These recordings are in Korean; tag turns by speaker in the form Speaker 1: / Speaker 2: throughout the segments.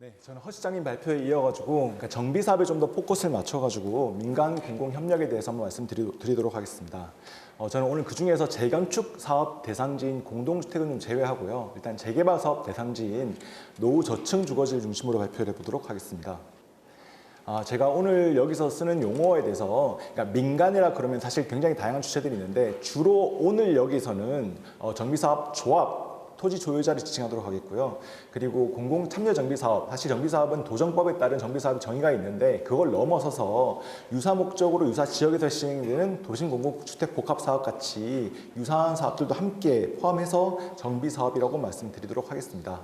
Speaker 1: 네, 저는 허 시장님 발표에 이어가지고 정비 사업에 좀 더 포커스를 맞춰가지고 민간 공공 협력에 대해서 한번 말씀드리도록 하겠습니다. 저는 오늘 그 중에서 재건축 사업 대상지인 공동주택은 좀 제외하고요. 일단 재개발 사업 대상지인 노후 저층 주거지를 중심으로 발표를 해보도록 하겠습니다. 제가 오늘 여기서 쓰는 용어에 대해서 그러니까 민간이라 그러면 사실 굉장히 다양한 주체들이 있는데 주로 오늘 여기서는 정비사업 조합 토지 소유자를 지칭하도록 하겠고요. 그리고 공공참여정비사업, 사실 정비사업은 도정법에 따른 정비사업의 정의가 있는데 그걸 넘어서서 유사 목적으로 유사 지역에서 시행되는 도심공공주택복합사업 같이 유사한 사업들도 함께 포함해서 정비사업이라고 말씀드리도록 하겠습니다.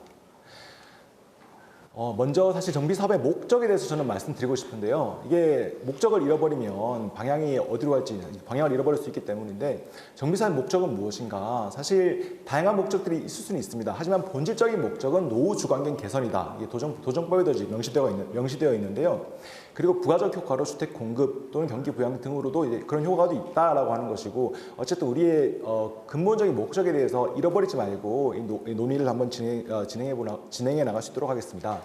Speaker 1: 먼저 사실 정비사업의 목적에 대해서 저는 말씀드리고 싶은데요. 이게 목적을 잃어버리면 방향이 어디로 갈지 방향을 잃어버릴 수 있기 때문인데 정비사업의 목적은 무엇인가? 사실 다양한 목적들이 있을 수는 있습니다. 하지만 본질적인 목적은 노후 주거환경 개선이다. 이게 도정법에도 명시되어 있는데요. 그리고 부가적 효과로 주택 공급 또는 경기 부양 등으로도 이제 그런 효과도 있다라고 하는 것이고 어쨌든 우리의 근본적인 목적에 대해서 잃어버리지 말고 이 논의를 한번 진행해 나갈 수 있도록 하겠습니다.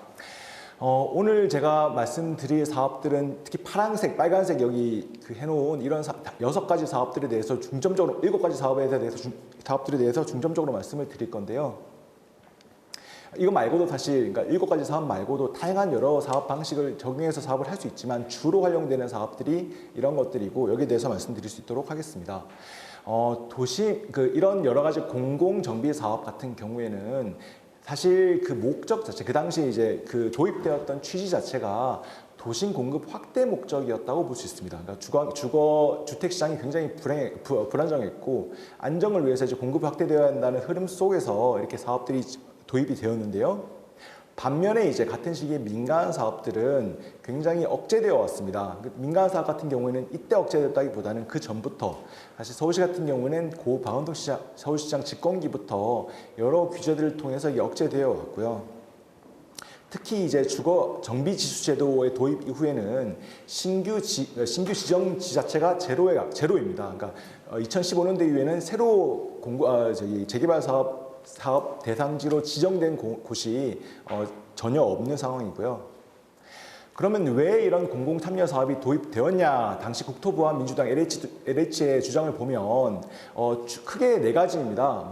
Speaker 1: 오늘 제가 말씀드릴 사업들은 특히 파란색, 빨간색 여기 해놓은 이런 6가지 사업들에 대해서 중점적으로 7가지 사업들에 대해서 중점적으로 말씀을 드릴 건데요. 이거 말고도 사실 그러니까 7가지 사업 말고도 다양한 여러 사업 방식을 적용해서 사업을 할 수 있지만 주로 활용되는 사업들이 이런 것들이고 여기에 대해서 말씀드릴 수 있도록 하겠습니다. 이런 여러 가지 공공 정비 사업 같은 경우에는 사실 그 목적 자체, 그 당시 이제 그 도입되었던 취지 자체가 도심 공급 확대 목적이었다고 볼 수 있습니다. 그러니까 주택 시장이 굉장히 불안정했고 안정을 위해서 이제 공급이 확대되어야 한다는 흐름 속에서 이렇게 사업들이 도입이 되었는데요. 반면에 이제 같은 시기에 민간 사업들은 굉장히 억제되어 왔습니다. 민간 사업 같은 경우에는 이때 억제됐다기보다는 그 전부터 사실 서울시 같은 경우는 고 박원동 서울시장 집권기부터 여러 규제들을 통해서 이게 억제되어 왔고요. 특히 이제 주거 정비 지수 제도의 도입 이후에는 신규 지정지 자체가 제로입니다. 그러니까 2015년도 이후에는 새로 재개발 사업 대상지로 지정된 곳이 전혀 없는 상황이고요. 그러면 왜 이런 공공참여 사업이 도입되었냐? 당시 국토부와 민주당 LH의 주장을 보면 크게 4가지입니다.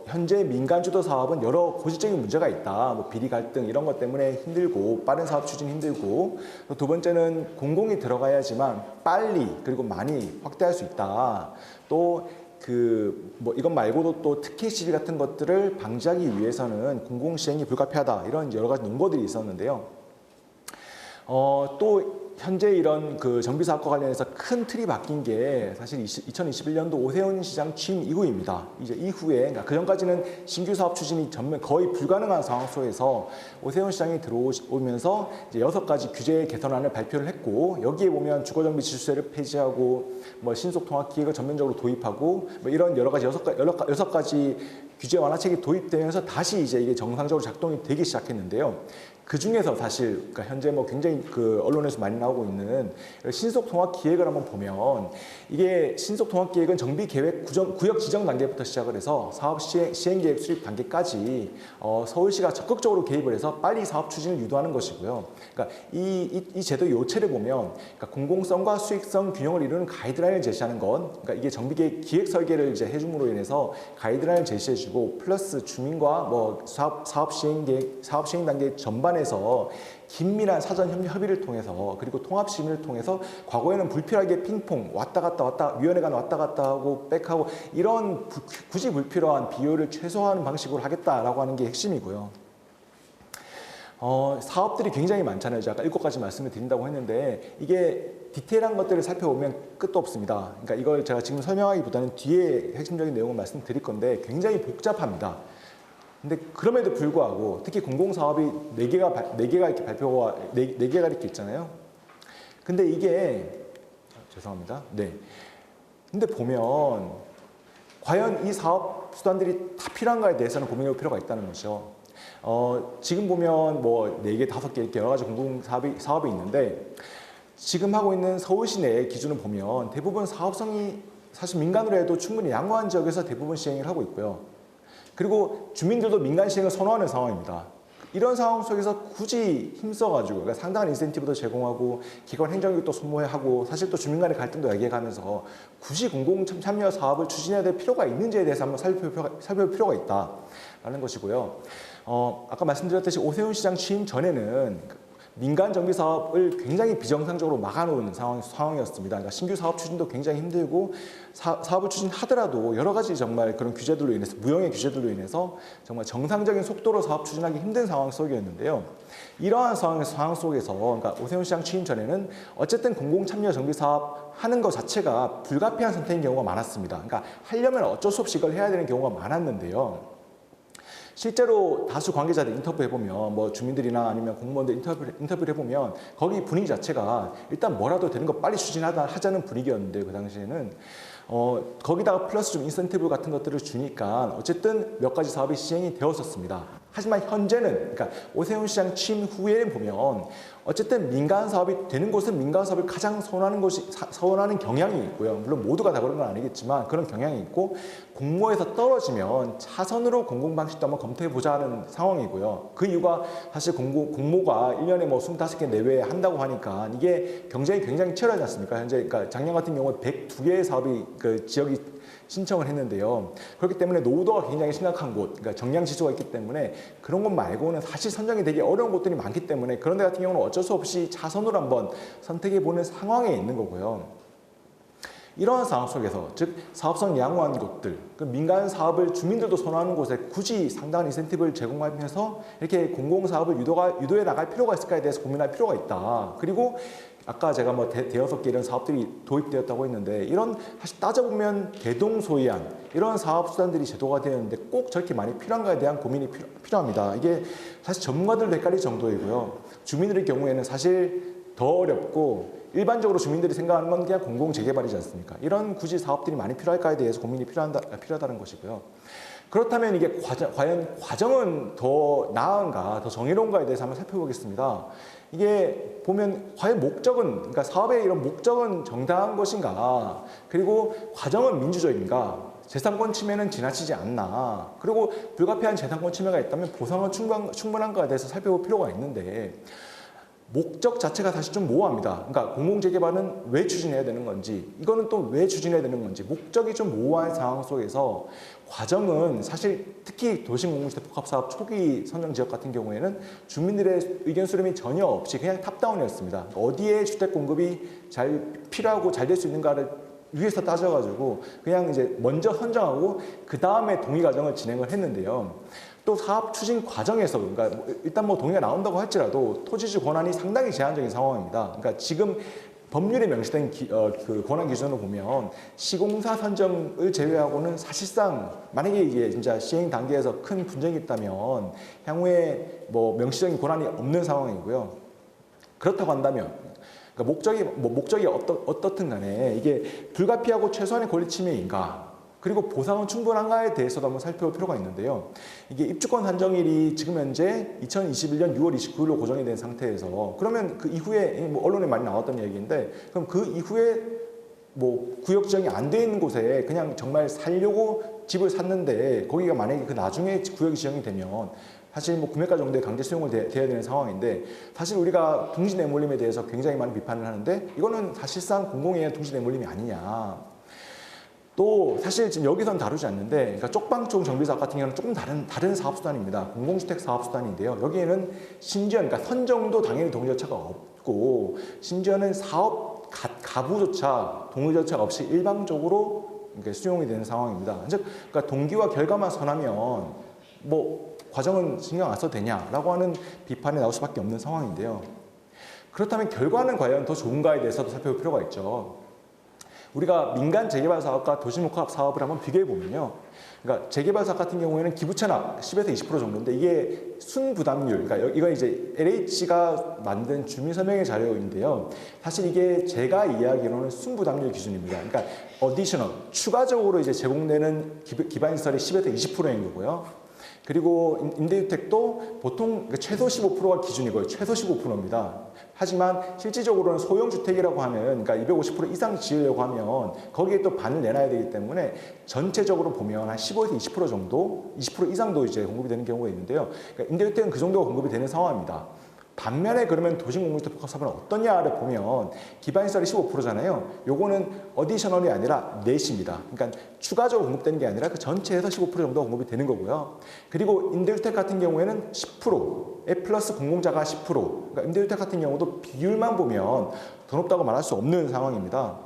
Speaker 1: 현재 민간 주도 사업은 여러 고질적인 문제가 있다. 비리 갈등 이런 것 때문에 힘들고 빠른 사업 추진 힘들고 두 번째는 공공이 들어가야지만 빨리 그리고 많이 확대할 수 있다. 또 이것 말고도 또 특혜 시비 같은 것들을 방지하기 위해서는 공공 시행이 불가피하다. 이런 여러 가지 논거들이 있었는데요. 또 현재 이런 정비 사업과 관련해서 큰 틀이 바뀐 게 사실 2021년도 오세훈 시장 취임 이후입니다. 이제 이후에 그러니까 그 전까지는 신규 사업 추진이 거의 불가능한 상황 속에서 오세훈 시장이 들어오면서 이제 6가지 규제 개선안을 발표를 했고 여기에 보면 주거정비 지수세를 폐지하고 신속 통합 기획을 전면적으로 도입하고 이런 여러 가지 6가지 규제 완화책이 도입되면서 다시 이제 이게 정상적으로 작동이 되기 시작했는데요. 그 중에서 사실 그러니까 현재 굉장히 언론에서 많이 나오고 있는 신속 통합 기획을 한번 보면 이게 신속 통합 기획은 정비 계획 구역 지정 단계부터 시작을 해서 사업 시행 계획 수립 단계까지 서울시가 적극적으로 개입을 해서 빨리 사업 추진을 유도하는 것이고요. 그러니까 이 제도 요체를 보면 그러니까 공공성과 수익성 균형을 이루는 가이드라인을 제시하는 건 그러니까 이게 정비 기획 설계를 이제 해줌으로 인해서 가이드라인을 제시해주고 플러스 주민과 사업 시행 단계 전반에서 긴밀한 사전 협의를 통해서 그리고 통합 심의를 통해서 과거에는 불필요하게 핑퐁 왔다 갔다 위원회 간 왔다 갔다 하고 백하고 이런 굳이 불필요한 비효율을 최소화하는 방식으로 하겠다라고 하는 게 핵심이고요. 사업들이 굉장히 많잖아요. 제가 아까 7가지 말씀을 드린다고 했는데 이게 디테일한 것들을 살펴보면 끝도 없습니다. 그러니까 이걸 제가 지금 설명하기보다는 뒤에 핵심적인 내용을 말씀드릴 건데 굉장히 복잡합니다. 근데 그럼에도 불구하고 특히 공공사업이 4개가 이렇게 발표가 4개가 이렇게 있잖아요. 근데 이게 죄송합니다. 네. 근데 보면 과연 이 사업 수단들이 다 필요한가에 대해서는 고민해 볼 필요가 있다는 거죠. 지금 보면 4개, 5개 이렇게 여러 가지 공공사업이 있는데 지금 하고 있는 서울시 내 기준을 보면 대부분 사업성이 사실 민간으로 해도 충분히 양호한 지역에서 대부분 시행을 하고 있고요. 그리고 주민들도 민간 시행을 선호하는 상황입니다. 이런 상황 속에서 굳이 힘써가지고 그러니까 상당한 인센티브도 제공하고 기관 행정력도 소모하고 사실 또 주민 간의 갈등도 야기해가면서 굳이 공공 참여 사업을 추진해야 될 필요가 있는지에 대해서 한번 살펴볼 필요가 있다라는 것이고요. 아까 말씀드렸듯이 오세훈 시장 취임 전에는 민간 정비 사업을 굉장히 비정상적으로 막아놓은 상황이었습니다. 그러니까 신규 사업 추진도 굉장히 힘들고 사업을 추진하더라도 여러 가지 정말 그런 규제들로 인해서 무형의 규제들로 인해서 정말 정상적인 속도로 사업 추진하기 힘든 상황 속이었는데요. 이러한 상황 속에서 그러니까 오세훈 시장 취임 전에는 어쨌든 공공 참여 정비 사업 하는 것 자체가 불가피한 선택인 경우가 많았습니다. 그러니까 하려면 어쩔 수 없이 이걸 해야 되는 경우가 많았는데요. 실제로 다수 관계자들 인터뷰해보면 뭐 주민들이나 아니면 공무원들 인터뷰를 해보면 거기 분위기 자체가 일단 뭐라도 되는 거 빨리 추진하자는 분위기였는데 그 당시에는 거기다가 플러스 좀 인센티브 같은 것들을 주니까 어쨌든 몇 가지 사업이 시행이 되었었습니다. 하지만 현재는 그러니까 오세훈 시장 취임 후에는 보면 어쨌든 민간 사업이 되는 곳은 민간 사업을 가장 선호하는 경향이 있고요. 물론 모두가 다 그런 건 아니겠지만 그런 경향이 있고 공모에서 떨어지면 차선으로 공공 방식도 한번 검토해 보자는 상황이고요. 그 이유가 사실 공모가 1년에 뭐 25개 내외에 한다고 하니까 이게 경쟁이 굉장히 치열하지 않습니까? 현재 그러니까 작년 같은 경우에 102개의 사업이 그 지역이 신청을 했는데요. 그렇기 때문에 노후도가 굉장히 심각한 곳, 그러니까 정량 지수가 있기 때문에 그런 것 말고는 사실 선정이 되기 어려운 곳들이 많기 때문에 그런 데 같은 경우는 어쩔 수 없이 차선으로 한번 선택해보는 상황에 있는 거고요. 이러한 상황 속에서 즉 사업성 양호한 곳들, 그 민간 사업을 주민들도 선호하는 곳에 굳이 상당한 인센티브를 제공하면서 이렇게 공공사업을 유도해 나갈 필요가 있을까에 대해서 고민할 필요가 있다. 그리고 아까 제가 뭐 대여섯 개 이런 사업들이 도입되었다고 했는데 이런 사실 따져보면 대동소이한 이런 사업 수단들이 제도가 되었는데 꼭 저렇게 많이 필요한가에 대한 고민이 필요합니다. 이게 사실 전문가들도 헷갈릴 정도이고요. 주민들의 경우에는 사실 더 어렵고 일반적으로 주민들이 생각하는 건 그냥 공공 재개발이지 않습니까? 이런 굳이 사업들이 많이 필요할까에 대해서 고민이 필요하다는 것이고요. 그렇다면 이게 과연 과정은 더 나은가, 더 정의로운가에 대해서 한번 살펴보겠습니다. 이게 보면 과연 목적은, 그러니까 사업의 이런 목적은 정당한 것인가, 그리고 과정은 민주적인가, 재산권 침해는 지나치지 않나, 그리고 불가피한 재산권 침해가 있다면 보상은 충분한가에 대해서 살펴볼 필요가 있는데 목적 자체가 사실 좀 모호합니다. 그러니까 공공재개발은 왜 추진해야 되는 건지, 이거는 또 왜 추진해야 되는 건지, 목적이 좀 모호한 상황 속에서 과정은 사실 특히 도시공공주택 복합사업 초기 선정 지역 같은 경우에는 주민들의 의견 수렴이 전혀 없이 그냥 탑다운이었습니다. 어디에 주택 공급이 잘 필요하고 잘 될 수 있는가를 위에서 따져가지고 그냥 이제 먼저 선정하고 그 다음에 동의 과정을 진행을 했는데요. 또 사업 추진 과정에서 그러니까 일단 뭐 동의가 나온다고 할지라도 토지주 권한이 상당히 제한적인 상황입니다. 그러니까 지금 법률에 명시된 그 권한 기준으로 보면 시공사 선정을 제외하고는 사실상 만약에 이게 진짜 시행 단계에서 큰 분쟁이 있다면 향후에 뭐 명시적인 권한이 없는 상황이고요. 그렇다고 한다면 그러니까 목적이 어떻든 간에 이게 불가피하고 최소한의 권리 침해인가, 그리고 보상은 충분한가에 대해서도 한번 살펴볼 필요가 있는데요. 이게 입주권 산정일이 지금 현재 2021년 6월 29일로 고정이 된 상태에서 그러면 그 이후에 뭐 언론에 많이 나왔던 얘기인데 그럼 그 이후에 뭐 구역 지정이 안 돼 있는 곳에 그냥 정말 살려고 집을 샀는데 거기가 만약에 그 나중에 구역이 지정이 되면 사실 뭐 구매가 정도의 강제 수용을 돼야 되는 상황인데 사실 우리가 둥지 내몰림에 대해서 굉장히 많은 비판을 하는데 이거는 사실상 공공에 의한 둥지 내몰림이 아니냐. 또 사실 지금 여기서는 다루지 않는데 그러니까 쪽방촌 정비사업 같은 경우는 조금 다른 사업수단입니다. 공공주택 사업수단인데요. 여기에는 심지어 그러니까 선정도 당연히 동의 절차가 없고 심지어는 사업 가부조차 동의 절차가 없이 일방적으로 수용이 되는 상황입니다. 즉 그러니까 동기와 결과만 선하면 뭐 과정은 신경 안 써도 되냐라고 하는 비판이 나올 수밖에 없는 상황인데요. 그렇다면 결과는 과연 더 좋은가에 대해서도 살펴볼 필요가 있죠. 우리가 민간 재개발 사업과 도시목합 사업을 한번 비교해 보면요. 그러니까 재개발 사업 같은 경우에는 기부채납 10에서 20% 정도인데 이게 순부담률, 그러니까 이건 이제 LH가 만든 주민설명회 자료인데요. 사실 이게 제가 이야기로는 순부담률 기준입니다. 그러니까 어디셔널, 추가적으로 이제 제공되는 기반시설이 10에서 20%인 거고요. 그리고 임대주택도 보통 최소 15%가 기준이고요. 최소 15%입니다. 하지만 실질적으로는 소형주택이라고 하면 그러니까 250% 이상 지으려고 하면 거기에 또 반을 내놔야 되기 때문에 전체적으로 보면 한 15에서 20% 정도, 20% 이상도 이제 공급이 되는 경우가 있는데요. 그러니까 임대주택은 그 정도가 공급이 되는 상황입니다. 반면에 그러면 도시공공주택 복합사업은 어떠냐를 보면 기반시설이 15%잖아요. 요거는 어디셔널이 아니라 넷입니다. 그러니까 추가적으로 공급되는 게 아니라 그 전체에서 15% 정도 공급이 되는 거고요. 그리고 임대주택 같은 경우에는 10%에 플러스 공공자가 10%. 그러니까 임대주택 같은 경우도 비율만 보면 더 높다고 말할 수 없는 상황입니다.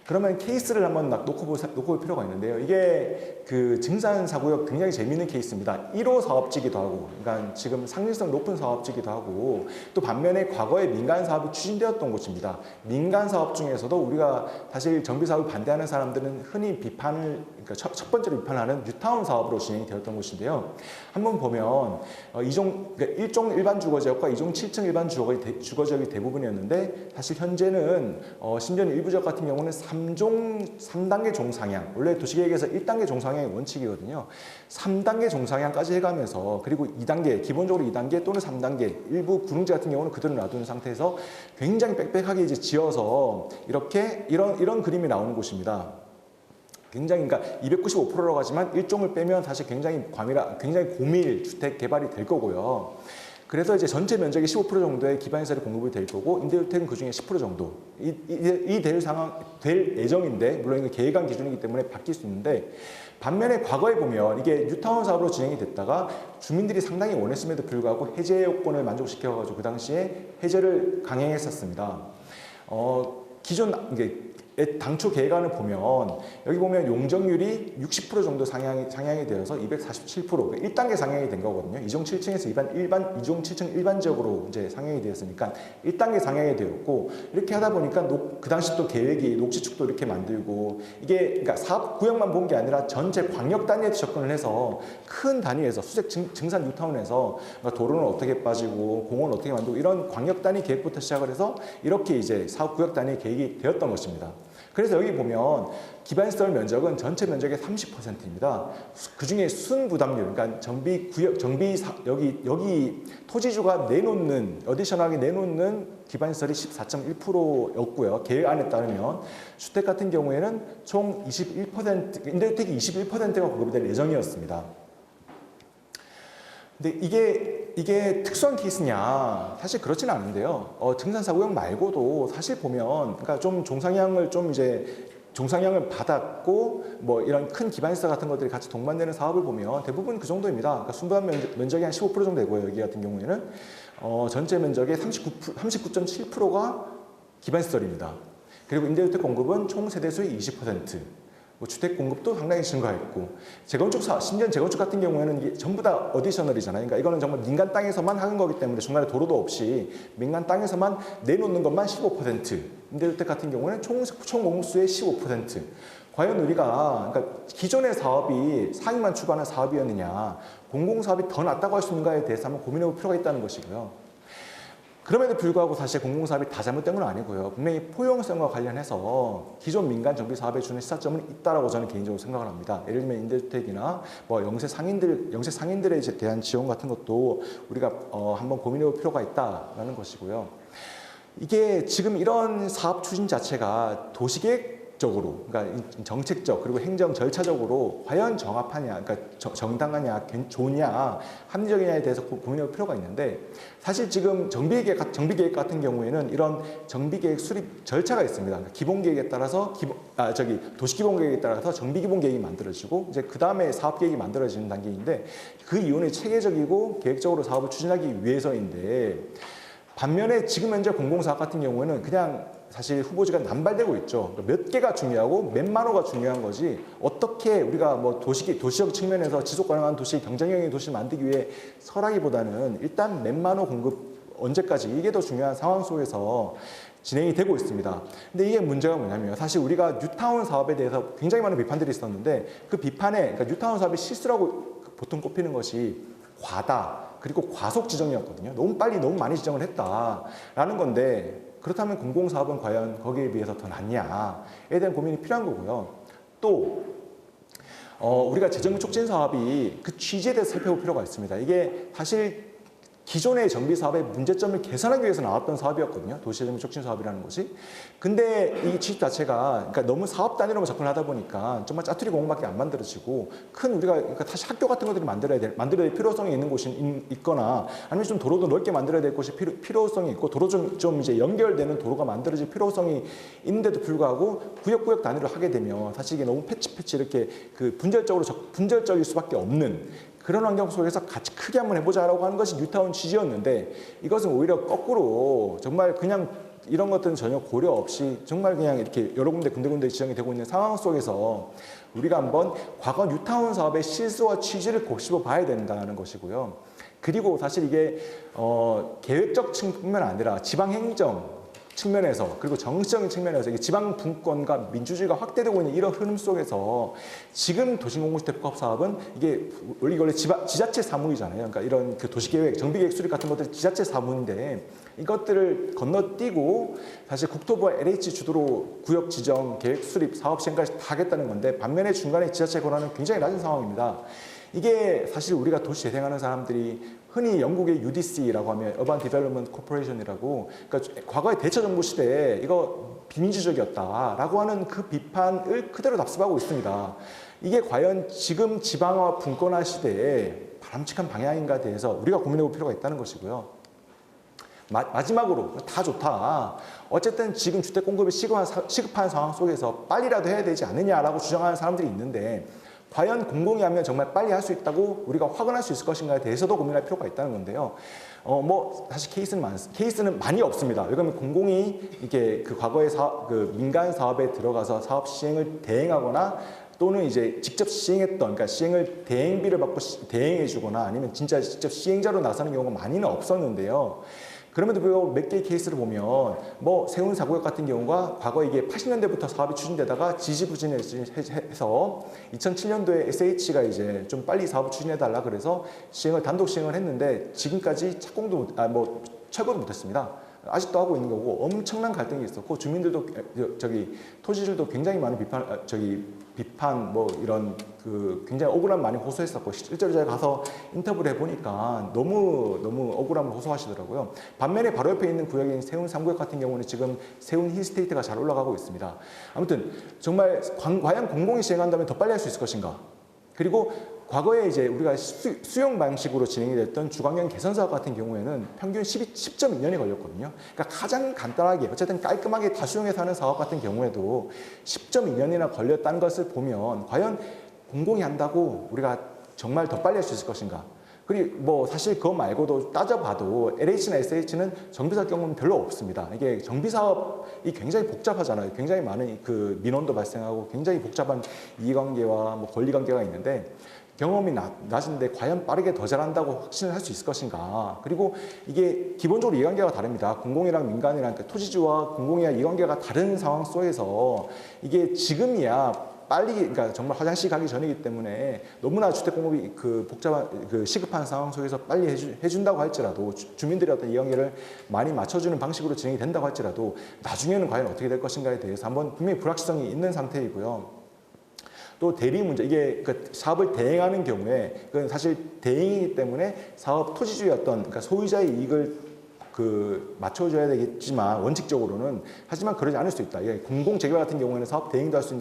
Speaker 1: 그러면 케이스를 한번 놓고 볼 필요가 있는데요. 이게 그 증산사구역 굉장히 재미있는 케이스입니다. 1호 사업지기도 하고, 그러니까 지금 상징성 높은 사업지기도 하고, 또 반면에 과거에 민간 사업이 추진되었던 곳입니다. 민간 사업 중에서도 우리가 사실 정비 사업을 반대하는 사람들은 흔히 비판을, 그러니까 첫 번째로 비판하는 뉴타운 사업으로 진행이 되었던 곳인데요. 한번 보면 그러니까 1종 일반 주거지역과 2종 7층 일반 주거지역이 대부분이었는데 사실 현재는 심지어는 일부 지역 같은 경우는 3단계 종상향, 원래 도시계획에서 1단계 종상향이 원칙이거든요. 3단계 종상향까지 해가면서 그리고 2단계, 기본적으로 2단계 또는 3단계, 일부 구릉지 같은 경우는 그대로 놔두는 상태에서 굉장히 빽빽하게 이제 지어서 이런 그림이 나오는 곳입니다. 굉장히 그러니까 295%라고 하지만 일종을 빼면 사실 굉장히 고밀 주택 개발이 될 거고요. 그래서 이제 전체 면적의 15% 정도의 기반시설이 공급이 될 거고 임대주택은 그 중에 10% 정도 될 예정인데 물론 이거 계획안 기준이기 때문에 바뀔 수 있는데 반면에 과거에 보면 이게 뉴타운 사업으로 진행이 됐다가 주민들이 상당히 원했음에도 불구하고 해제 요건을 만족시켜가지고 그 당시에 해제를 강행했었습니다. 기존 이게 당초 계획안을 보면 여기 보면 용적률이 60% 정도 상향이 되어서 247%, 그러니까 1단계 상향이 된 거거든요. 2종 7층에서 2종 7층 일반적으로 이제 상향이 되었으니까 1단계 상향이 되었고 이렇게 하다 보니까 그 당시 또 계획이 녹지축도 이렇게 만들고 이게 그러니까 사업 구역만 본 게 아니라 전체 광역 단위에 접근을 해서 큰 단위에서 수색 증산 뉴타운에서 도로는 어떻게 빠지고 공원을 어떻게 만들고 이런 광역 단위 계획부터 시작을 해서 이렇게 이제 사업 구역 단위 계획이 되었던 것입니다. 그래서 여기 보면 기반시설 면적은 전체 면적의 30%입니다. 그 중에 순부담률, 그러니까 여기 토지주가 내놓는, 어디셔널하게 내놓는 기반시설이 14.1%였고요. 계획안에 따르면 주택 같은 경우에는 총 21%, 임대주택이 21%가 공급이 될 예정이었습니다. 근데 이게 특수한 케이스냐? 사실 그렇지는 않은데요. 증산사구역 말고도 사실 보면, 그러니까 좀 종상향을 받았고, 뭐 이런 큰 기반시설 같은 것들이 같이 동반되는 사업을 보면 대부분 그 정도입니다. 그러니까 순부담 면적이 한 15% 정도 되고요. 여기 같은 경우에는 전체 면적의 39.7%가 기반시설입니다. 그리고 임대주택 공급은 총 세대수의 20%. 뭐 주택 공급도 상당히 증가했고 심지어 재건축 같은 경우에는 이게 전부 다 어디셔널이잖아요. 그러니까 이거는 정말 민간 땅에서만 하는 거기 때문에 중간에 도로도 없이 민간 땅에서만 내놓는 것만 15%, 임대주택 같은 경우는 총 공급수의 15%. 과연 우리가 그러니까 기존의 사업이 상위만 추구하는 사업이었느냐, 공공사업이 더 낫다고 할 수 있는가에 대해서 한번 고민해 볼 필요가 있다는 것이고요. 그럼에도 불구하고 사실 공공사업이 다 잘못된 건 아니고요. 분명히 포용성과 관련해서 기존 민간 정비 사업에 주는 시사점은 있다라고 저는 개인적으로 생각을 합니다. 예를 들면 임대주택이나 뭐 영세 상인들에 대한 지원 같은 것도 우리가 한번 고민해 볼 필요가 있다라는 것이고요. 이게 지금 이런 사업 추진 자체가 도시계획적으로, 그러니까 정책적 그리고 행정 절차적으로 과연 정합하냐, 그러니까 정당하냐, 좋냐, 합리적이냐에 대해서 고민할 필요가 있는데 사실 지금 정비계획 같은 경우에는 이런 정비계획 수립 절차가 있습니다. 그러니까 기본계획에 따라서 도시기본계획에 따라서 정비기본계획이 만들어지고 이제 그 다음에 사업계획이 만들어지는 단계인데 그 이유는 체계적이고 계획적으로 사업을 추진하기 위해서인데. 반면에 지금 현재 공공사업 같은 경우에는 그냥 사실 후보지가 남발되고 있죠. 몇 개가 중요하고 몇만 호가 중요한 거지 어떻게 우리가 뭐 도시적 측면에서 지속 가능한 도시, 경쟁형의 도시를 만들기 위해 설하기보다는 일단 몇만 호 공급 언제까지 이게 더 중요한 상황 속에서 진행이 되고 있습니다. 근데 이게 문제가 뭐냐면 사실 우리가 뉴타운 사업에 대해서 굉장히 많은 비판들이 있었는데 그 비판에 그러니까 뉴타운 사업이 실수라고 보통 꼽히는 것이 과다. 그리고 과속 지정이었거든요. 너무 빨리 너무 많이 지정을 했다라는 건데 그렇다면 공공사업은 과연 거기에 비해서 더 낫냐에 대한 고민이 필요한 거고요. 또 우리가 재정 촉진 사업이 그 취지에 대해서 살펴볼 필요가 있습니다. 이게 사실 기존의 정비 사업의 문제점을 개선하기 위해서 나왔던 사업이었거든요. 도시재정 촉진 사업이라는 것이. 근데 이 취지 자체가 그러니까 너무 사업 단위로만 접근을 하다 보니까 정말 짜투리 공원밖에 안 만들어지고 큰 우리가 그러니까 다시 학교 같은 것들이 만들어야 될 필요성이 있는 곳이 있거나 아니면 좀 도로도 넓게 만들어야 될 곳이 필요성이 있고 도로 좀 이제 연결되는 도로가 만들어질 필요성이 있는데도 불구하고 구역 단위로 하게 되면 사실 이게 너무 패치 이렇게 그 분절적일 수밖에 없는 그런 환경 속에서 같이 크게 한번 해보자라고 하는 것이 뉴타운 취지였는데 이것은 오히려 거꾸로 정말 그냥 이런 것들은 전혀 고려 없이 정말 그냥 이렇게 여러 군데 지정이 되고 있는 상황 속에서 우리가 한번 과거 뉴타운 사업의 실수와 취지를 곱씹어 봐야 된다는 것이고요. 그리고 사실 이게 계획적 측면 아니라 지방행정 측면에서 그리고 정치적인 측면에서 이게 지방 분권과 민주주의가 확대되고 있는 이런 흐름 속에서 지금 도시공공주택법 사업은 이게 원래 지자체 사무이잖아요. 그러니까 이런 그 도시계획, 정비계획 수립 같은 것들이 지자체 사무인데 이것들을 건너뛰고 사실 국토부와 LH 주도로 구역 지정, 계획 수립, 사업 시행까지 다 하겠다는 건데 반면에 중간에 지자체 권한은 굉장히 낮은 상황입니다. 이게 사실 우리가 도시 재생하는 사람들이 흔히 영국의 UDC라고 하면 Urban Development Corporation이라고 그러니까 과거의 대처 정부 시대에 이거 비민주적이었다라고 하는 그 비판을 그대로 답습하고 있습니다. 이게 과연 지금 지방화 분권화 시대에 바람직한 방향인가에 대해서 우리가 고민해 볼 필요가 있다는 것이고요. 마지막으로 다 좋다. 어쨌든 지금 주택 공급이 시급한 상황 속에서 빨리라도 해야 되지 않느냐라고 주장하는 사람들이 있는데 과연 공공이 하면 정말 빨리 할 수 있다고 우리가 확언할 수 있을 것인가에 대해서도 고민할 필요가 있다는 건데요. 사실 케이스는 많이 없습니다. 왜냐하면 공공이 이게 그 과거의 그 민간 사업에 들어가서 사업 시행을 대행하거나 또는 이제 직접 시행했던, 그러니까 시행을 대행비를 받고 대행해주거나 아니면 진짜 직접 시행자로 나서는 경우가 많이는 없었는데요. 그럼에도 불구하고 몇 개의 케이스를 보면 세운 사구역 같은 경우가 과거 이게 80년대부터 사업이 추진되다가 지지부진해서 2007년도에 SH가 이제 좀 빨리 사업을 추진해달라 그래서 단독 시행을 했는데 지금까지 철거도 못했습니다. 아직도 하고 있는 거고 엄청난 갈등이 있었고 주민들도 토지들도 굉장히 많은 비판 이런 그 굉장히 억울함 많이 호소했었고 실제로 제가 가서 인터뷰를 해보니까 너무 억울함을 호소하시더라고요. 반면에 바로 옆에 있는 구역인 세운 3구역 같은 경우는 지금 세운 힐스테이트가 잘 올라가고 있습니다. 아무튼 정말 과연 공공이 시행한다면 더 빨리 할 수 있을 것인가? 그리고 과거에 이제 우리가 수용 방식으로 진행이 됐던 주광역 개선 사업 같은 경우에는 평균 10.2년이 걸렸거든요. 그러니까 가장 간단하게 어쨌든 깔끔하게 다 수용해서 하는 사업 같은 경우에도 10.2년이나 걸렸다는 것을 보면 과연 공공이 한다고 우리가 정말 더 빨리 할 수 있을 것인가? 그리고 사실 그거 말고도 따져봐도 LH나 SH는 정비사업 경험은 별로 없습니다. 이게 정비사업이 굉장히 복잡하잖아요. 굉장히 많은 그 민원도 발생하고 굉장히 복잡한 이해관계와 권리관계가 있는데 경험이 낮은데 과연 빠르게 더 잘한다고 확신을 할 수 있을 것인가. 그리고 이게 기본적으로 이해관계가 다릅니다. 공공이랑 민간이랑 토지주와 공공이랑 이해관계가 다른 상황 속에서 이게 지금이야 빨리, 그러니까 정말 화장실 가기 전이기 때문에 너무나 주택 공급이 복잡한 시급한 상황 속에서 빨리 해준다고 할지라도 주민들의 어떤 이해관계를 많이 맞춰주는 방식으로 진행이 된다고 할지라도 나중에는 과연 어떻게 될 것인가에 대해서 한번 분명히 불확실성이 있는 상태이고요. 또 대리 문제, 이게 그 사업을 대행하는 경우에 그건 사실 대행이기 때문에 사업 토지주의 그러니까 소유자의 이익을 맞춰줘야 되겠지만 원칙적으로는 하지만 그러지 않을 수 있다. 공공재개발 같은 경우에는 사업 대행도 할 수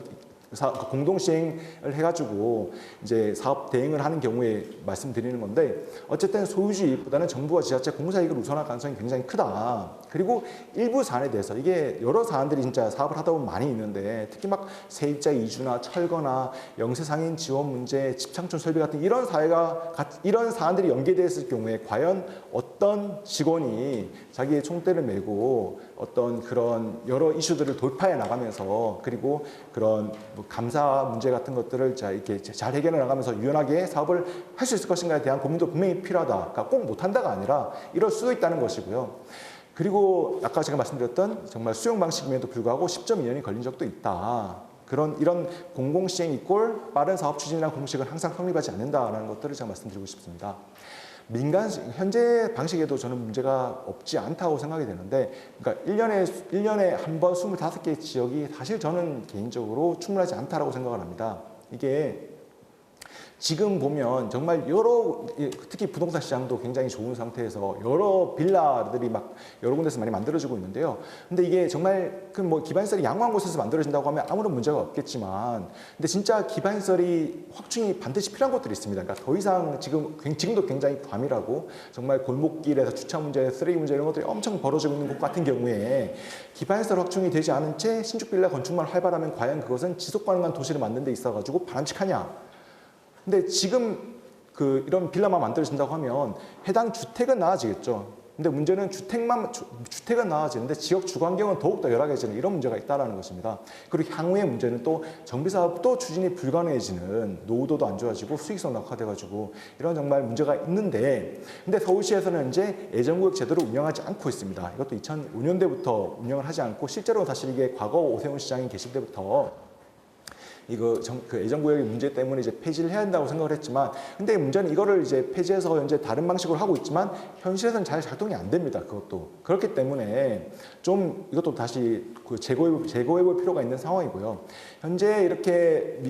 Speaker 1: 공동 시행을 해가지고 이제 사업 대행을 하는 경우에 말씀드리는 건데 어쨌든 소유주 이익보다는 정부와 지자체 공사 이익을 우선할 가능성이 굉장히 크다. 그리고 일부 사안에 대해서 이게 여러 사안들이 진짜 사업을 하다 보면 많이 있는데 특히 세입자 이주나 철거나 영세상인 지원 문제, 집창촌 설비 같은 이런 사안들이 연계되었을 경우에 과연 어떤 직원이 자기의 총대를 메고 어떤 그런 여러 이슈들을 돌파해 나가면서 그리고 그런 감사 문제 같은 것들을 이렇게 잘 해결해 나가면서 유연하게 사업을 할 수 있을 것인가에 대한 고민도 분명히 필요하다. 그러니까 꼭 못한다가 아니라 이럴 수도 있다는 것이고요. 그리고 아까 제가 말씀드렸던 정말 수용 방식임에도 불구하고 10.2년이 걸린 적도 있다. 이런 공공시행 이꼴 빠른 사업 추진이라는 공식은 항상 성립하지 않는다라는 것들을 제가 말씀드리고 싶습니다. 현재 방식에도 저는 문제가 없지 않다고 생각이 되는데, 그러니까 1년에 한 번 25개의 지역이 사실 저는 개인적으로 충분하지 않다라고 생각을 합니다. 이게 지금 보면 정말 특히 부동산 시장도 굉장히 좋은 상태에서 여러 빌라들이 막 여러 군데서 많이 만들어지고 있는데요. 근데 이게 정말 그 뭐 기반시설이 양호한 곳에서 만들어진다고 하면 아무런 문제가 없겠지만, 근데 진짜 기반시설이 확충이 반드시 필요한 곳들이 있습니다. 그러니까 더 이상 지금도 굉장히 과밀하고 정말 골목길에서 주차 문제, 쓰레기 문제 이런 것들이 엄청 벌어지고 있는 곳 같은 경우에 기반시설 확충이 되지 않은 채 신축 빌라 건축만 활발하면 과연 그것은 지속 가능한 도시를 만드는 데 있어 가지고 바람직하냐? 근데 지금 이런 빌라만 만들어진다고 하면 해당 주택은 나아지겠죠. 근데 문제는 주택은 나아지는데 지역 주거 환경은 더욱더 열악해지는 이런 문제가 있다는 것입니다. 그리고 향후의 문제는 또 정비사업도 추진이 불가능해지는, 노후도도 안 좋아지고 수익성 낙하돼가지고 이런 정말 문제가 있는데, 근데 서울시에서는 이제 예전구역 제도를 운영하지 않고 있습니다. 이것도 2005년대부터 운영을 하지 않고, 실제로 사실 이게 과거 오세훈 시장이 계실 때부터 그 예전구역의 문제 때문에 이제 폐지를 해야 한다고 생각을 했지만, 근데 문제는 이거를 이제 폐지해서 현재 다른 방식으로 하고 있지만 현실에서는 잘 작동이 안 됩니다. 그것도 그렇기 때문에 좀 이것도 다시 재고해볼 필요가 있는 상황이고요. 현재 이렇게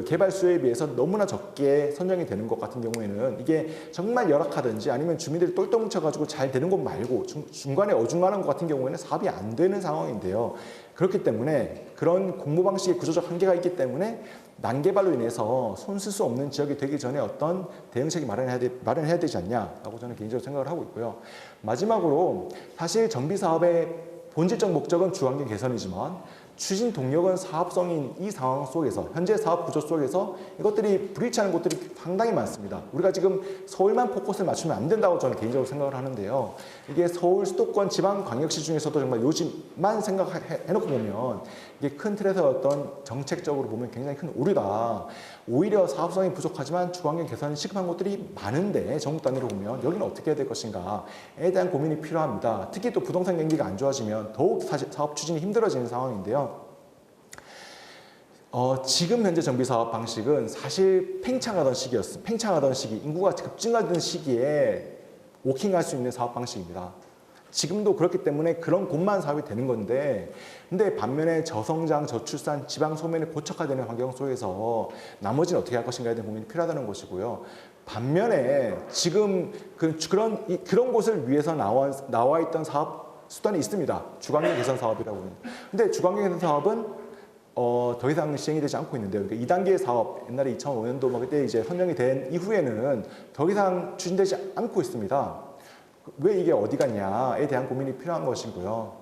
Speaker 1: 개발 수요에 비해서 너무나 적게 선정이 되는 것 같은 경우에는 이게 정말 열악하든지 아니면 주민들이 똘똘 뭉쳐가지고 잘 되는 곳 말고 중간에 어중간한 것 같은 경우에는 사업이 안 되는 상황인데요. 그렇기 때문에 그런 공모 방식의 구조적 한계가 있기 때문에 난개발로 인해서 손쓸 수 없는 지역이 되기 전에 어떤 대응책이 마련해야 되지 않냐라고 저는 개인적으로 생각을 하고 있고요. 마지막으로 사실 정비사업의 본질적 목적은 주환경 개선이지만 추진 동력은 사업성인 이 상황 속에서, 현재 사업 구조 속에서 이것들이 불일치하는 곳들이 상당히 많습니다. 우리가 지금 서울만 포커스를 맞추면 안 된다고 저는 개인적으로 생각을 하는데요. 이게 서울 수도권 지방광역시 중에서도 정말 요즘만 생각해놓고 보면 이게 큰 틀에서 어떤 정책적으로 보면 굉장히 큰 오류다. 오히려 사업성이 부족하지만 주환경 개선이 시급한 곳들이 많은데 전국 단위로 보면 여기는 어떻게 해야 될 것인가에 대한 고민이 필요합니다. 특히 또 부동산 경기가 안 좋아지면 더욱 사업 추진이 힘들어지는 상황인데요. 지금 현재 정비사업 방식은 사실 팽창하던 시기, 인구가 급증하던 시기에 워킹할 수 있는 사업 방식입니다. 지금도 그렇기 때문에 그런 곳만 사업이 되는 건데, 근데 반면에 저성장, 저출산, 지방 소멸이 고착화되는 환경 속에서 나머지는 어떻게 할 것인가에 대한 고민이 필요하다는 것이고요. 반면에 지금 그런 곳을 위해서 나와 있던 사업 수단이 있습니다. 주광경 개선 사업이라고. 근데 주광경 개선 사업은 더 이상 시행이 되지 않고 있는데요. 그러니까 2단계 사업, 옛날에 2005년도 그때 이제 선정이 된 이후에는 더 이상 추진되지 않고 있습니다. 왜 이게 어디 갔냐에 대한 고민이 필요한 것이고요.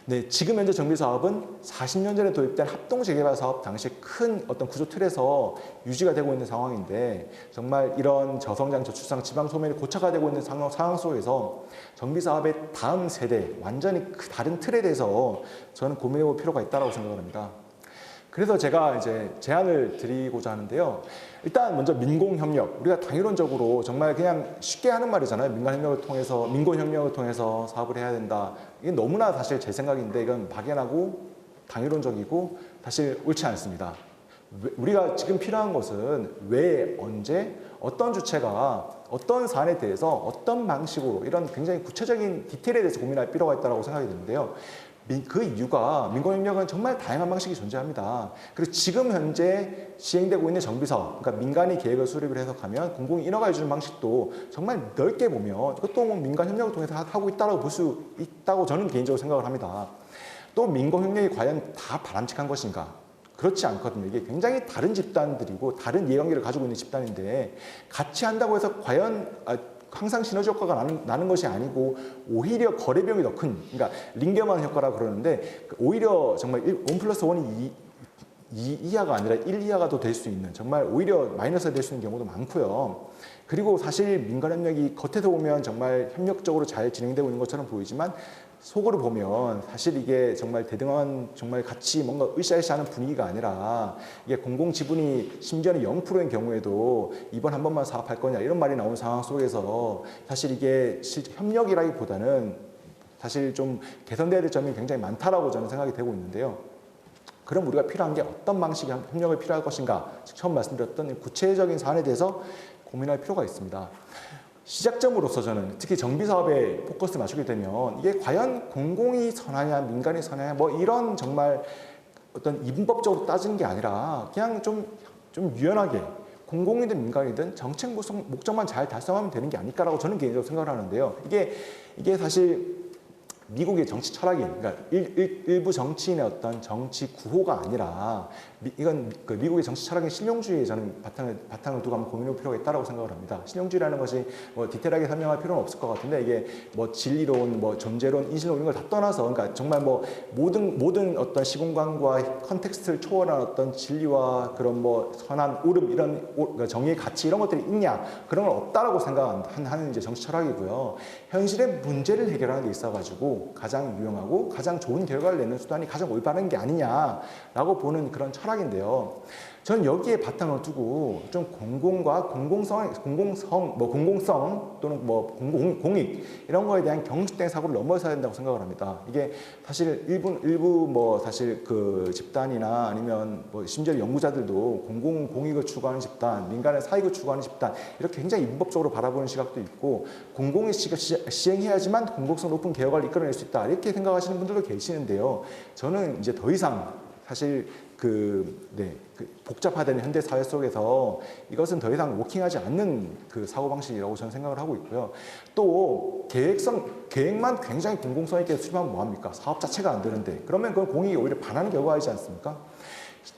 Speaker 1: 네, 지금 현재 정비사업은 40년 전에 도입된 합동재개발 사업 당시 큰 어떤 구조 틀에서 유지가 되고 있는 상황인데, 정말 이런 저성장, 저출산, 지방 소멸이 고착화되고 있는 상황 속에서 정비사업의 다음 세대, 완전히 다른 틀에 대해서 저는 고민해 볼 필요가 있다고 생각을 합니다. 그래서 제가 이제 제안을 드리고자 하는데요. 일단 먼저 민공협력, 우리가 당이론적으로 정말 그냥 쉽게 하는 말이잖아요. 민공협력을 통해서 사업을 해야 된다. 이게 너무나 사실 제 생각인데 이건 막연하고 당이론적이고 사실 옳지 않습니다. 우리가 지금 필요한 것은 왜, 언제, 어떤 주체가 어떤 사안에 대해서 어떤 방식으로, 이런 굉장히 구체적인 디테일에 대해서 고민할 필요가 있다고 생각이 드는데요. 그 이유가 민공협력은 정말 다양한 방식이 존재합니다. 그리고 지금 현재 시행되고 있는 정비사업, 그러니까 민간이 계획을 수립을 해서 가면 공공이 인허가해 주는 방식도 정말 넓게 보면 이것도 민간협력을 통해서 하고 있다고 볼 수 있다고 저는 개인적으로 생각을 합니다. 또 민공협력이 과연 다 바람직한 것인가? 그렇지 않거든요. 이게 굉장히 다른 집단들이고 다른 이해관계를 가지고 있는 집단인데 같이 한다고 해서 과연 항상 시너지 효과가 나는 것이 아니고 오히려 거래 비용이 더 큰, 그러니까 링겔만 효과라고 그러는데 오히려 정말 1+1이 2 이하가 아니라 1 이하가 더 될 수 있는, 정말 오히려 마이너스가 될 수 있는 경우도 많고요. 그리고 사실 민간협력이 겉에서 보면 정말 협력적으로 잘 진행되고 있는 것처럼 보이지만 속으로 보면 사실 이게 정말 대등한, 정말 같이 뭔가 으쌰으쌰하는 분위기가 아니라 이게 공공지분이 심지어는 0%인 경우에도 이번 한 번만 사업할 거냐 이런 말이 나오는 상황 속에서 사실 이게 협력이라기보다는 사실 좀 개선돼야 될 점이 굉장히 많다라고 저는 생각이 되고 있는데요. 그럼 우리가 필요한 게 어떤 방식의 협력이 필요할 것인가, 처음 말씀드렸던 구체적인 사안에 대해서 고민할 필요가 있습니다. 시작점으로서 저는 특히 정비사업에 포커스를 맞추게 되면 이게 과연 공공이 선하냐 민간이 선하냐 뭐 이런 정말 어떤 이분법적으로 따지는 게 아니라 그냥 좀 유연하게 공공이든 민간이든 정책 목적만 잘 달성하면 되는 게 아닐까라고 저는 개인적으로 생각을 하는데요. 이게 사실 미국의 정치 철학이, 그러니까 일부 정치인의 어떤 정치 구호가 아니라 이건 그 미국의 정치 철학의 실용주의에 저는 바탕을 두고 한번 고민할 필요가 있다고 생각을 합니다. 실용주의라는 것이 뭐 디테일하게 설명할 필요는 없을 것 같은데 이게 뭐 진리론, 뭐 존재론, 인신론 이런 걸 다 떠나서 그러니까 정말 뭐 모든 어떤 시공간과 컨텍스트를 초월한 어떤 진리와 그런 뭐 선한 옳음 이런 정의의 가치 이런 것들이 있냐 그런 건 없다라고 생각하는 이제 정치 철학이고요. 현실의 문제를 해결하는 데 있어가지고 가장 유용하고 가장 좋은 결과를 내는 수단이 가장 올바른 게 아니냐라고 보는 그런 철학인데요. 저는 여기에 바탕을 두고 좀 공공과 공공성 또는 뭐 공익 이런 거에 대한 경직된 사고를 넘어서야 된다고 생각을 합니다. 이게 사실 일부 뭐 사실 그 집단이나 아니면 뭐 심지어 연구자들도 공익을 추구하는 집단, 민간의 사익을 추구하는 집단 이렇게 굉장히 인법적으로 바라보는 시각도 있고 공공이 시행해야지만 공공성 높은 개혁을 이끌어낼 수 있다 이렇게 생각하시는 분들도 계시는데요. 저는 이제 더 이상 사실 그 복잡화된 현대 사회 속에서 이것은 더 이상 워킹하지 않는 그 사고방식이라고 저는 생각을 하고 있고요. 또 계획만 굉장히 공공성 있게 수립하면 뭐합니까? 사업 자체가 안 되는데 그러면 그건 공익이 오히려 반하는 결과이지 않습니까?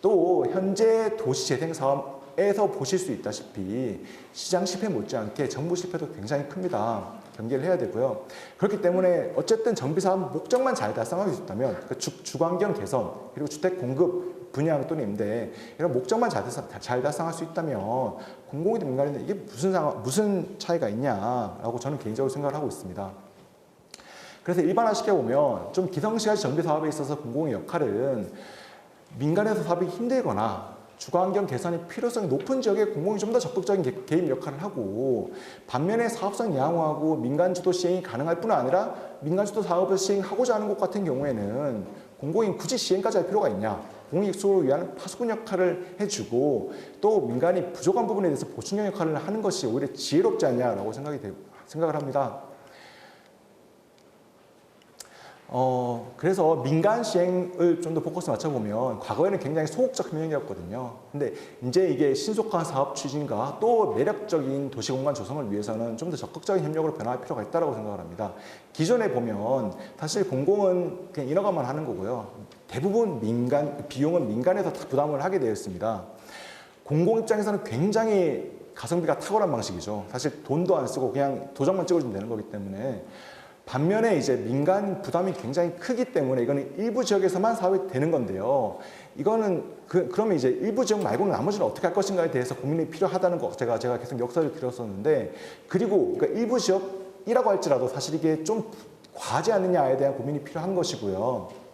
Speaker 1: 또 현재 도시재생 사업에서 보실 수 있다시피 시장 실패 못지않게 정부 실패도 굉장히 큽니다. 경계를 해야 되고요. 그렇기 때문에 어쨌든 정비사업 목적만 잘 달성할 수 있다면 그 주거환경 개선 그리고 주택 공급 분양 또는 임대 이런 목적만 잘 달성할 수 있다면 공공이든 민간이든 이게 무슨 차이가 있냐라고 저는 개인적으로 생각을 하고 있습니다. 그래서 일반화시켜보면 좀 기성시가지 정비사업에 있어서 공공의 역할은 민간에서 사업이 힘들거나 주거환경 개선의 필요성이 높은 지역에 공공이 좀 더 적극적인 개입 역할을 하고 반면에 사업성 양호하고 민간 주도 시행이 가능할 뿐 아니라 민간 주도 사업을 시행하고자 하는 곳 같은 경우에는 공공이 굳이 시행까지 할 필요가 있냐 공익 수호를 위한 파수꾼 역할을 해주고 또 민간이 부족한 부분에 대해서 보충형 역할을 하는 것이 오히려 지혜롭지 않냐라고 생각을 합니다. 그래서 민간 시행을 좀 더 포커스 맞춰보면 과거에는 굉장히 소극적 협력이었거든요. 근데 이제 이게 신속한 사업 추진과 또 매력적인 도시공간 조성을 위해서는 좀 더 적극적인 협력으로 변화할 필요가 있다고 생각을 합니다. 기존에 보면 사실 공공은 그냥 인허가만 하는 거고요. 대부분 비용은 민간에서 다 부담을 하게 되어 있습니다. 공공 입장에서는 굉장히 가성비가 탁월한 방식이죠. 사실 돈도 안 쓰고 그냥 도장만 찍어주면 되는 거기 때문에 반면에 이제 민간 부담이 굉장히 크기 때문에 이거는 일부 지역에서만 사업이 되는 건데요. 이거는 그러면 이제 일부 지역 말고는 나머지는 어떻게 할 것인가에 대해서 고민이 필요하다는 거 제가 계속 역설을 드렸었는데 그리고 그러니까 일부 지역이라고 할지라도 사실 이게 좀 과하지 않느냐에 대한 고민이 필요한 것이고요.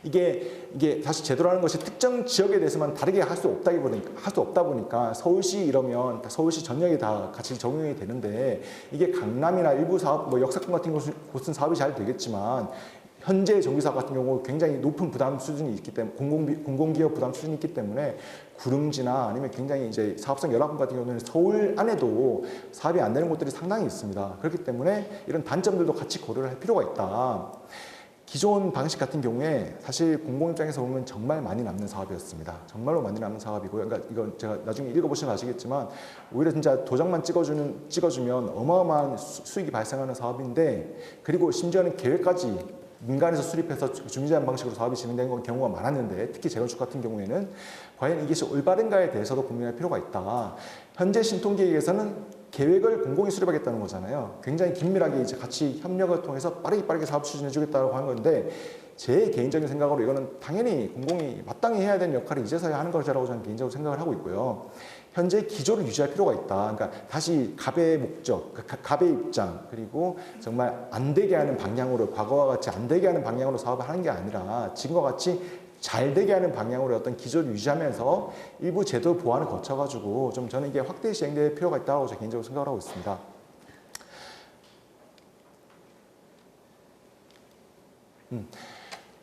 Speaker 1: 이게 사실 제도라는 것이 특정 지역에 대해서만 다르게 할 수 없다 보니까 서울시 이러면 서울시 전역에 다 같이 적용이 되는데 이게 강남이나 일부 사업, 뭐 역사권 같은 곳은 사업이 잘 되겠지만 현재 정비사업 같은 경우 굉장히 높은 부담 수준이 있기 때문에 공공기업 부담 수준이 있기 때문에 구릉지나 아니면 굉장히 이제 사업성 열악군 같은 경우는 서울 안에도 사업이 안 되는 곳들이 상당히 있습니다. 그렇기 때문에 이런 단점들도 같이 고려를 할 필요가 있다. 기존 방식 같은 경우에 사실 공공 입장에서 보면 정말 많이 남는 사업이었습니다. 정말로 많이 남는 사업이고요. 그러니까 이건 제가 나중에 읽어보시면 아시겠지만 오히려 진짜 도장만 찍어주면 어마어마한 수익이 발생하는 사업인데 그리고 심지어는 계획까지 민간에서 수립해서 주민제한 방식으로 사업이 진행된 경우가 많았는데 특히 재건축 같은 경우에는 과연 이것이 올바른가에 대해서도 고민할 필요가 있다. 현재 신통기획에서는 계획을 공공이 수립하겠다는 거잖아요. 굉장히 긴밀하게 이제 같이 협력을 통해서 빠르게 사업 추진해 주겠다고 하는 건데 제 개인적인 생각으로 이거는 당연히 공공이 마땅히 해야 되는 역할을 이제서야 하는 것이라고 저는 개인적으로 생각을 하고 있고요. 현재 기조를 유지할 필요가 있다. 그러니까 다시 갑의 목적, 갑의 입장, 그리고 정말 안 되게 하는 방향으로 과거와 같이 안 되게 하는 방향으로 사업을 하는 게 아니라 지금과 같이 잘 되게 하는 방향으로 어떤 기조를 유지하면서 일부 제도 보완을 거쳐가지고 좀 저는 이게 확대 시행될 필요가 있다고 저 개인적으로 생각을 하고 있습니다.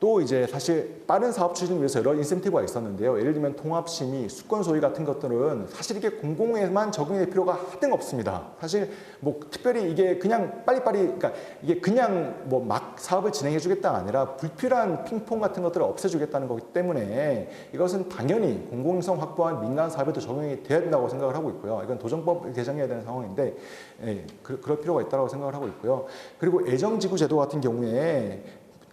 Speaker 1: 또 이제 사실 빠른 사업 추진을 위해서 여러 인센티브가 있었는데요. 예를 들면 통합심의, 수권 소위 같은 것들은 사실 이게 공공에만 적용될 필요가 하등 없습니다. 사실 뭐 특별히 이게 그냥 빨리빨리, 그러니까 이게 그냥 뭐 막 사업을 진행해주겠다가 아니라 불필요한 핑퐁 같은 것들을 없애주겠다는 거기 때문에 이것은 당연히 공공성 확보한 민간 사업에도 적용이 돼야 된다고 생각을 하고 있고요. 이건 도정법 개정해야 되는 상황인데 그럴 필요가 있다고 생각을 하고 있고요. 그리고 애정지구 제도 같은 경우에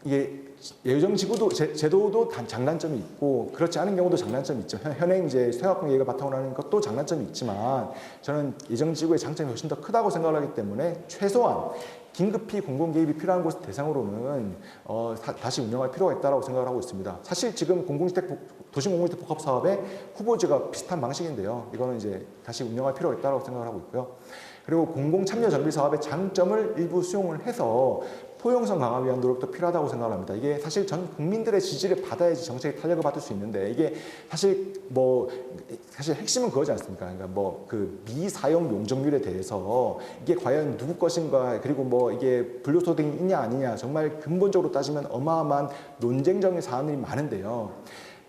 Speaker 1: 이게 예정지구도 제도도 장단점이 있고 그렇지 않은 경우도 장단점이 있죠. 현행 이제 생활권 계획을 바탕으로 하는 것도 장단점이 있지만 저는 예정지구의 장점이 훨씬 더 크다고 생각을 하기 때문에 최소한 긴급히 공공 개입이 필요한 곳 대상으로는 다시 운영할 필요가 있다고 생각을 하고 있습니다. 사실 지금 도시공공주택 복합 사업의 후보지가 비슷한 방식인데요. 이거는 이제 다시 운영할 필요가 있다고 생각을 하고 있고요. 그리고 공공 참여 정비 사업의 장점을 일부 수용을 해서 포용성 강화 위한 노력도 필요하다고 생각합니다. 이게 사실 전 국민들의 지지를 받아야지 정책이 탄력을 받을 수 있는데 이게 사실 사실 핵심은 그거지 않습니까? 그러니까 뭐 그 미사용 용적률에 대해서 이게 과연 누구 것인가 그리고 뭐 이게 불로소득이 있냐 아니냐 정말 근본적으로 따지면 어마어마한 논쟁적인 사안이 많은데요.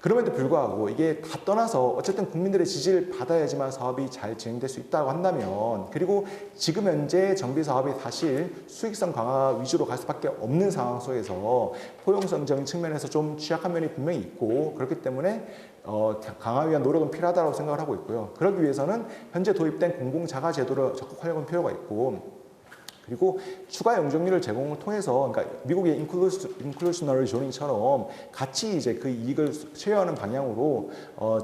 Speaker 1: 그럼에도 불구하고 이게 다 떠나서 어쨌든 국민들의 지지를 받아야지만 사업이 잘 진행될 수 있다고 한다면 그리고 지금 현재 정비 사업이 사실 수익성 강화 위주로 갈 수밖에 없는 상황 속에서 포용성적인 측면에서 좀 취약한 면이 분명히 있고 그렇기 때문에 강화 위한 노력은 필요하다고 생각을 하고 있고요. 그러기 위해서는 현재 도입된 공공자가 제도를 적극 활용할 필요가 있고 그리고 추가 용적률을 제공을 통해서 그러니까 미국의 인클루셔너리 조닝처럼 같이 이제 그 이익을 쉐어하는 방향으로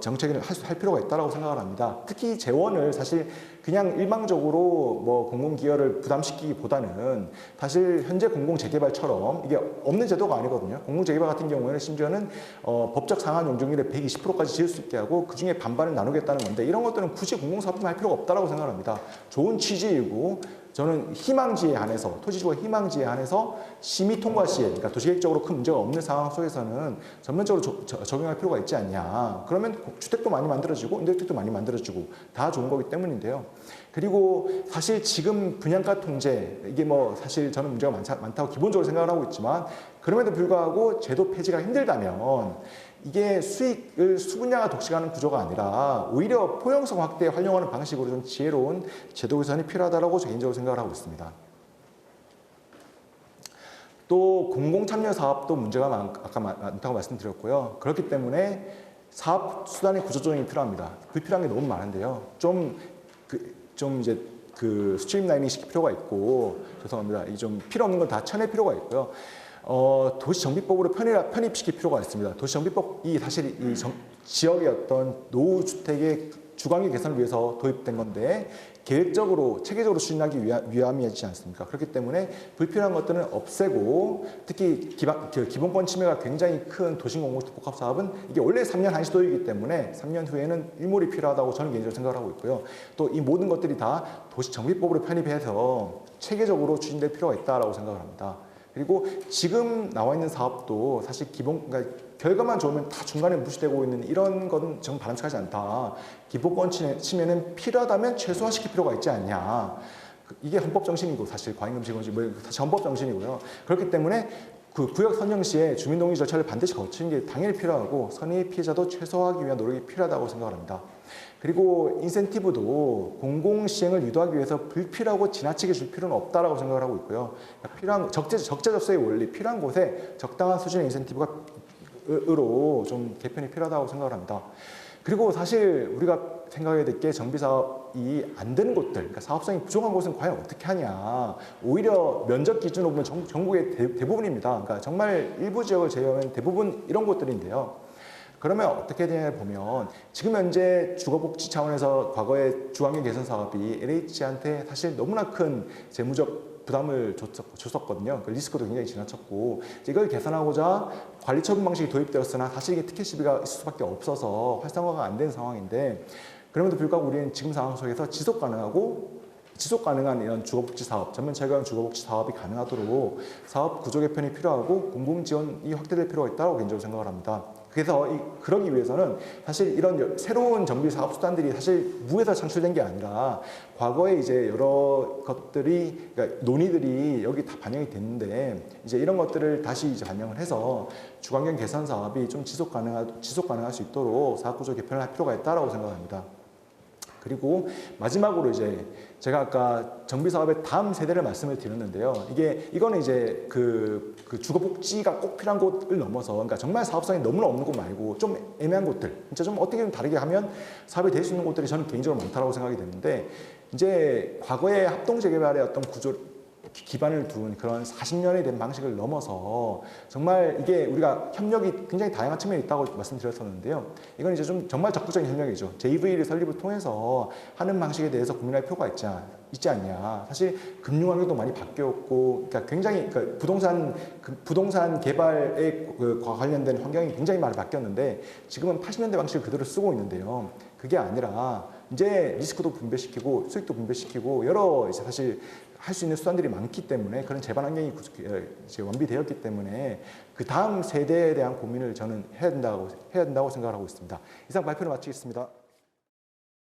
Speaker 1: 정책을 할 필요가 있다고 생각을 합니다. 특히 재원을 사실 그냥 일방적으로 뭐 공공기여를 부담시키기보다는 사실 현재 공공재개발처럼 이게 없는 제도가 아니거든요. 공공재개발 같은 경우에는 심지어는 법적 상한 용적률의 120%까지 지을 수 있게 하고 그중에 반반을 나누겠다는 건데 이런 것들은 굳이 공공사업만 할 필요가 없다고 생각합니다. 좋은 취지이고 저는 희망지에 한해서 토지주거 희망지에 한해서 심의 통과 시에 그러니까 도시계획적으로 큰 문제가 없는 상황 속에서는 전면적으로 적용할 필요가 있지 않냐. 그러면 주택도 많이 만들어지고 임대주택도 많이 만들어지고 다 좋은 거기 때문인데요. 그리고 사실 지금 분양가 통제 이게 뭐 사실 저는 문제가 많다고 기본적으로 생각을 하고 있지만 그럼에도 불구하고 제도 폐지가 힘들다면 이게 수익을 수분야가 독식하는 구조가 아니라 오히려 포용성 확대에 활용하는 방식으로 좀 지혜로운 제도 개선이 필요하다고 개인적으로 생각을 하고 있습니다. 또 공공참여 사업도 문제가 아까 많다고 말씀드렸고요. 그렇기 때문에 사업 수단의 구조조정이 필요합니다. 불필요한 게 너무 많은데요. 좀 이제 스트림라이닝 시킬 필요가 있고 죄송합니다. 이 좀 필요 없는 건 다 쳐낼 필요가 있고요. 도시정비법으로 편입시킬 필요가 있습니다. 도시정비법이 사실 이 지역의 어떤 노후주택의 주거환경 개선을 위해서 도입된 건데 계획적으로 체계적으로 추진하기 위함이지 않습니까? 그렇기 때문에 불필요한 것들은 없애고 특히 기본권 침해가 굉장히 큰 도시공공주택 복합사업은 이게 원래 3년 한시도이기 때문에 3년 후에는 일몰이 필요하다고 저는 개인적으로 생각을 하고 있고요. 또 이 모든 것들이 다 도시정비법으로 편입해서 체계적으로 추진될 필요가 있다고 생각을 합니다. 그리고 지금 나와 있는 사업도 사실 그러니까 결과만 좋으면 다 중간에 무시되고 있는 이런 건 정말 바람직하지 않다. 기본권 침해는 필요하다면 최소화시킬 필요가 있지 않냐. 이게 헌법 정신이고 사실 과잉금지건지 사실 헌법 정신이고요. 그렇기 때문에 그 구역 선정 시에 주민동의 절차를 반드시 거치는 게 당연히 필요하고 선의 피해자도 최소화하기 위한 노력이 필요하다고 생각을 합니다. 그리고 인센티브도 공공시행을 유도하기 위해서 불필요하고 지나치게 줄 필요는 없다고 생각을 하고 있고요. 필요한 적재적소의 원리, 필요한 곳에 적당한 수준의 인센티브로 좀 개편이 필요하다고 생각을 합니다. 그리고 사실 우리가 생각해야 될 게 정비사업이 안 되는 곳들, 그러니까 사업성이 부족한 곳은 과연 어떻게 하냐. 오히려 면적 기준으로 보면 전국의 대부분입니다. 그러니까 정말 일부 지역을 제외하면 대부분 이런 곳들인데요. 그러면 어떻게 되냐 보면 지금 현재 주거복지 차원에서 과거에 주거환경 개선 사업이 LH한테 사실 너무나 큰 재무적 부담을 줬었거든요. 그 리스크도 굉장히 지나쳤고 이걸 개선하고자 관리 처분 방식이 도입되었으나 사실 이게 티켓 시비가 있을 수밖에 없어서 활성화가 안 된 상황인데 그럼에도 불구하고 우리는 지금 상황 속에서 지속 가능한 이런 주거복지 사업, 전면 철강 주거복지 사업이 가능하도록 사업 구조 개편이 필요하고 공공 지원이 확대될 필요가 있다고 개인적으로 생각을 합니다. 그래서 그러기 위해서는 사실 이런 새로운 정비 사업 수단들이 사실 무에서 창출된 게 아니라 과거에 이제 여러 것들이 그러니까 논의들이 여기 다 반영이 됐는데 이제 이런 것들을 다시 이제 반영을 해서 주관경 개선 사업이 좀 지속 가능할 수 있도록 사업구조 개편을 할 필요가 있다라고 생각합니다. 그리고 마지막으로 이제 제가 아까 정비 사업의 다음 세대를 말씀을 드렸는데요. 이거는 이제 그 주거복지가 꼭 필요한 곳을 넘어서, 그러니까 정말 사업성이 너무나 없는 곳 말고 좀 애매한 곳들, 진짜 좀 어떻게 좀 다르게 하면 사업이 될 수 있는 곳들이 저는 개인적으로 많다고 생각이 되는데, 이제 과거의 합동재개발의 어떤 구조 기반을 둔 그런 40년이 된 방식을 넘어서 정말 이게 우리가 협력이 굉장히 다양한 측면이 있다고 말씀드렸었는데요. 이건 이제 좀 정말 적극적인 협력이죠. JV를 설립을 통해서 하는 방식에 대해서 고민할 필요가 있지 않냐. 사실 금융 환경도 많이 바뀌었고, 그러니까 굉장히 부동산 개발에 관련된 환경이 굉장히 많이 바뀌었는데 지금은 80년대 방식을 그대로 쓰고 있는데요. 그게 아니라 이제 리스크도 분배시키고 수익도 분배시키고 여러 이제 사실 할 수 있는 수단들이 많기 때문에 그런 제반 환경이 이제 완비되었기 때문에 그 다음 세대에 대한 고민을 저는 해야 된다고 생각을 하고 있습니다. 이상 발표를 마치겠습니다.